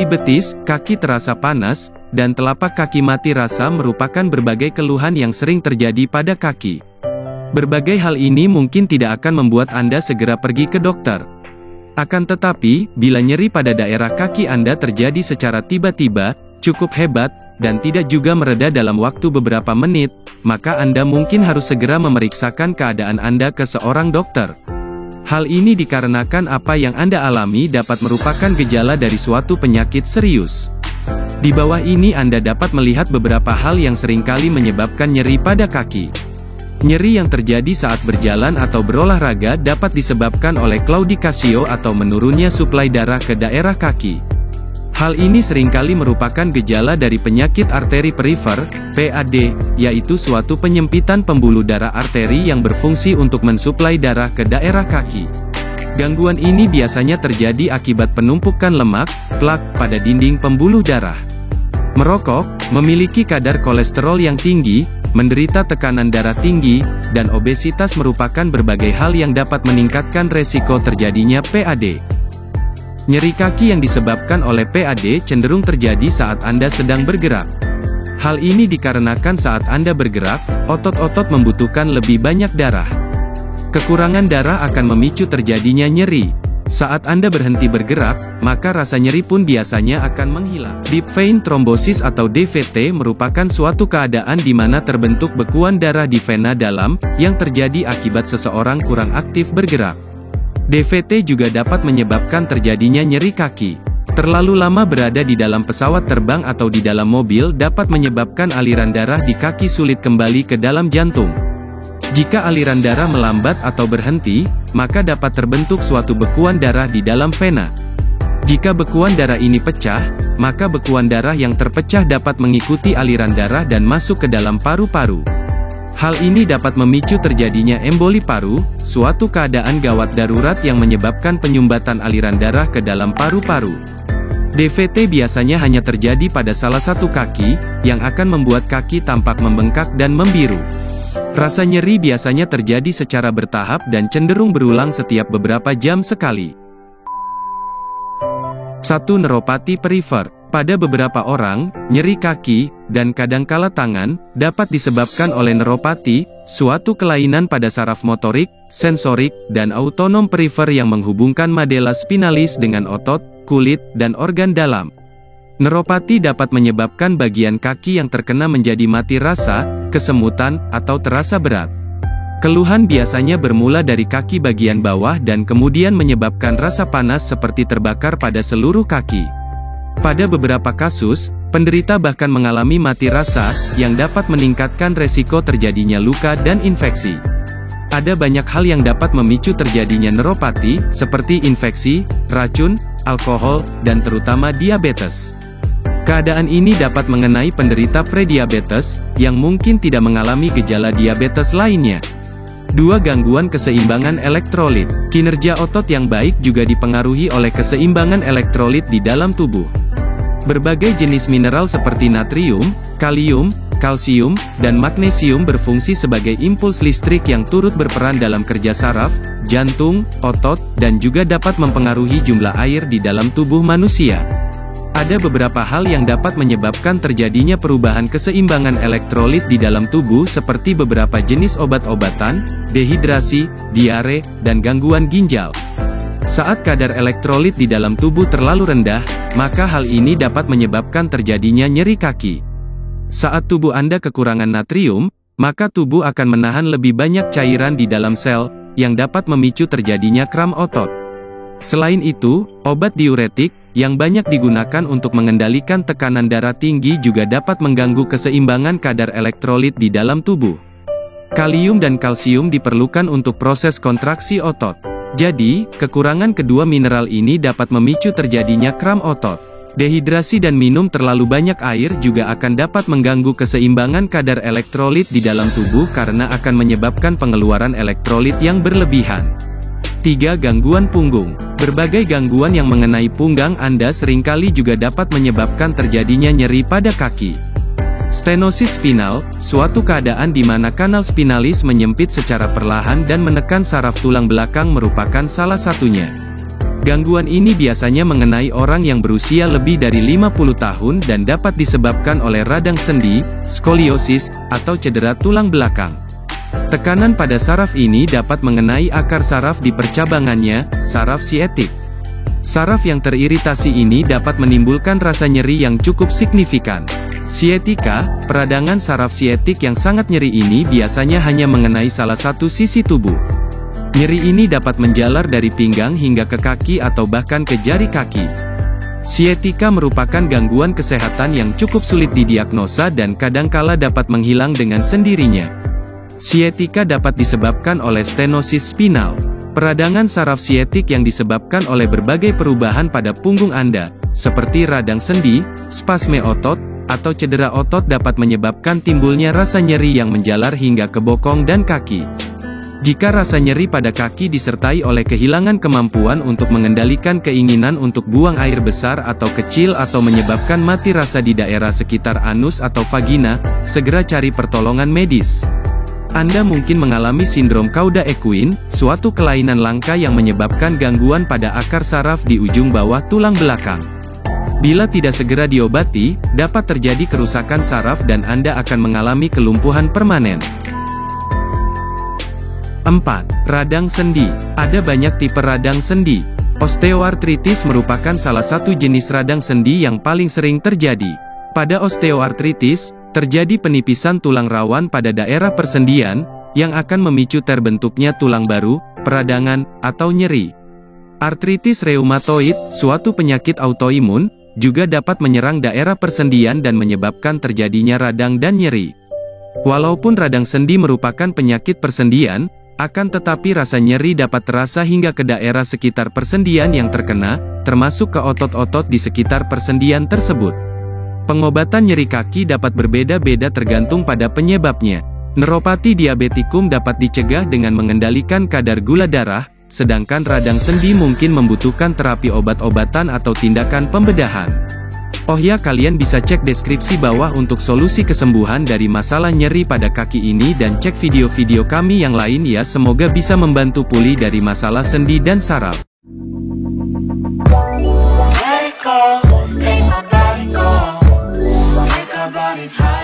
Nyeri betis, kaki terasa panas, dan telapak kaki mati rasa merupakan berbagai keluhan yang sering terjadi pada kaki. Berbagai hal ini mungkin tidak akan membuat Anda segera pergi ke dokter. Akan tetapi, bila nyeri pada daerah kaki Anda terjadi secara tiba-tiba, cukup hebat, dan tidak juga mereda dalam waktu beberapa menit, maka Anda mungkin harus segera memeriksakan keadaan Anda ke seorang dokter. Hal ini dikarenakan apa yang Anda alami dapat merupakan gejala dari suatu penyakit serius. Di bawah ini Anda dapat melihat beberapa hal yang seringkali menyebabkan nyeri pada kaki. Nyeri yang terjadi saat berjalan atau berolahraga dapat disebabkan oleh claudication atau menurunnya suplai darah ke daerah kaki. Hal ini seringkali merupakan gejala dari penyakit arteri perifer, PAD, yaitu suatu penyempitan pembuluh darah arteri yang berfungsi untuk mensuplai darah ke daerah kaki. Gangguan ini biasanya terjadi akibat penumpukan lemak, plak, pada dinding pembuluh darah. Merokok, memiliki kadar kolesterol yang tinggi, menderita tekanan darah tinggi, dan obesitas merupakan berbagai hal yang dapat meningkatkan resiko terjadinya PAD. Nyeri kaki yang disebabkan oleh PAD cenderung terjadi saat Anda sedang bergerak. Hal ini dikarenakan saat Anda bergerak, otot-otot membutuhkan lebih banyak darah. Kekurangan darah akan memicu terjadinya nyeri. Saat Anda berhenti bergerak, maka rasa nyeri pun biasanya akan menghilang. Deep vein thrombosis atau DVT merupakan suatu keadaan di mana terbentuk bekuan darah di vena dalam, yang terjadi akibat seseorang kurang aktif bergerak. DVT juga dapat menyebabkan terjadinya nyeri kaki. Terlalu lama berada di dalam pesawat terbang atau di dalam mobil dapat menyebabkan aliran darah di kaki sulit kembali ke dalam jantung. Jika aliran darah melambat atau berhenti, maka dapat terbentuk suatu bekuan darah di dalam vena. Jika bekuan darah ini pecah, maka bekuan darah yang terpecah dapat mengikuti aliran darah dan masuk ke dalam paru-paru. Hal ini dapat memicu terjadinya emboli paru, suatu keadaan gawat darurat yang menyebabkan penyumbatan aliran darah ke dalam paru-paru. DVT biasanya hanya terjadi pada salah satu kaki, yang akan membuat kaki tampak membengkak dan membiru. Rasa nyeri biasanya terjadi secara bertahap dan cenderung berulang setiap beberapa jam sekali. 1. Neuropati perifer. Pada beberapa orang, nyeri kaki, dan kadangkala tangan, dapat disebabkan oleh neuropati, suatu kelainan pada saraf motorik, sensorik, dan autonom perifer yang menghubungkan medula spinalis dengan otot, kulit, dan organ dalam. Neuropati dapat menyebabkan bagian kaki yang terkena menjadi mati rasa, kesemutan, atau terasa berat. Keluhan biasanya bermula dari kaki bagian bawah dan kemudian menyebabkan rasa panas seperti terbakar pada seluruh kaki. Pada beberapa kasus, penderita bahkan mengalami mati rasa, yang dapat meningkatkan resiko terjadinya luka dan infeksi. Ada banyak hal yang dapat memicu terjadinya neuropati, seperti infeksi, racun, alkohol, dan terutama diabetes. Keadaan ini dapat mengenai penderita prediabetes, yang mungkin tidak mengalami gejala diabetes lainnya. 2. Gangguan keseimbangan elektrolit. Kinerja otot yang baik juga dipengaruhi oleh keseimbangan elektrolit di dalam tubuh. Berbagai jenis mineral seperti natrium, kalium, kalsium, dan magnesium berfungsi sebagai impuls listrik yang turut berperan dalam kerja saraf, jantung, otot, dan juga dapat mempengaruhi jumlah air di dalam tubuh manusia. Ada beberapa hal yang dapat menyebabkan terjadinya perubahan keseimbangan elektrolit di dalam tubuh seperti beberapa jenis obat-obatan, dehidrasi, diare, dan gangguan ginjal. Saat kadar elektrolit di dalam tubuh terlalu rendah, maka hal ini dapat menyebabkan terjadinya nyeri kaki. Saat tubuh Anda kekurangan natrium, maka tubuh akan menahan lebih banyak cairan di dalam sel, yang dapat memicu terjadinya kram otot. Selain itu, obat diuretik, yang banyak digunakan untuk mengendalikan tekanan darah tinggi juga dapat mengganggu keseimbangan kadar elektrolit di dalam tubuh. Kalium dan kalsium diperlukan untuk proses kontraksi otot. Jadi, kekurangan kedua mineral ini dapat memicu terjadinya kram otot. Dehidrasi dan minum terlalu banyak air juga akan dapat mengganggu keseimbangan kadar elektrolit di dalam tubuh karena akan menyebabkan pengeluaran elektrolit yang berlebihan. 3. Gangguan punggung. Berbagai gangguan yang mengenai punggang Anda seringkali juga dapat menyebabkan terjadinya nyeri pada kaki. Stenosis spinal, suatu keadaan di mana kanal spinalis menyempit secara perlahan dan menekan saraf tulang belakang merupakan salah satunya. Gangguan ini biasanya mengenai orang yang berusia lebih dari 50 tahun dan dapat disebabkan oleh radang sendi, skoliosis, atau cedera tulang belakang. Tekanan pada saraf ini dapat mengenai akar saraf di percabangannya, saraf siatik. Saraf yang teriritasi ini dapat menimbulkan rasa nyeri yang cukup signifikan. Siatika, peradangan saraf siatik yang sangat nyeri ini biasanya hanya mengenai salah satu sisi tubuh. Nyeri ini dapat menjalar dari pinggang hingga ke kaki atau bahkan ke jari kaki. Siatika merupakan gangguan kesehatan yang cukup sulit didiagnosa dan kadangkala dapat menghilang dengan sendirinya. Siatika dapat disebabkan oleh stenosis spinal, peradangan saraf siatik yang disebabkan oleh berbagai perubahan pada punggung Anda, seperti radang sendi, spasme otot, atau cedera otot dapat menyebabkan timbulnya rasa nyeri yang menjalar hingga ke bokong dan kaki. Jika rasa nyeri pada kaki disertai oleh kehilangan kemampuan untuk mengendalikan keinginan untuk buang air besar atau kecil atau menyebabkan mati rasa di daerah sekitar anus atau vagina, segera cari pertolongan medis. Anda mungkin mengalami sindrom cauda equine, suatu kelainan langka yang menyebabkan gangguan pada akar saraf di ujung bawah tulang belakang. Bila tidak segera diobati, dapat terjadi kerusakan saraf dan Anda akan mengalami kelumpuhan permanen. 4. Radang sendi. Ada banyak tipe radang sendi. Osteoartritis merupakan salah satu jenis radang sendi yang paling sering terjadi. Pada osteoartritis, terjadi penipisan tulang rawan pada daerah persendian, yang akan memicu terbentuknya tulang baru, peradangan, atau nyeri. Artritis reumatoid, suatu penyakit autoimun, juga dapat menyerang daerah persendian dan menyebabkan terjadinya radang dan nyeri. Walaupun radang sendi merupakan penyakit persendian, akan tetapi rasa nyeri dapat terasa hingga ke daerah sekitar persendian yang terkena, termasuk ke otot-otot di sekitar persendian tersebut. Pengobatan nyeri kaki dapat berbeda-beda tergantung pada penyebabnya. Neuropati diabetikum dapat dicegah dengan mengendalikan kadar gula darah, sedangkan radang sendi mungkin membutuhkan terapi obat-obatan atau tindakan pembedahan. Oh ya, kalian bisa cek deskripsi bawah untuk solusi kesembuhan dari masalah nyeri pada kaki ini dan cek video-video kami yang lain ya, semoga bisa membantu pulih dari masalah sendi dan saraf. Let it go, let my body go. Take our bodies high.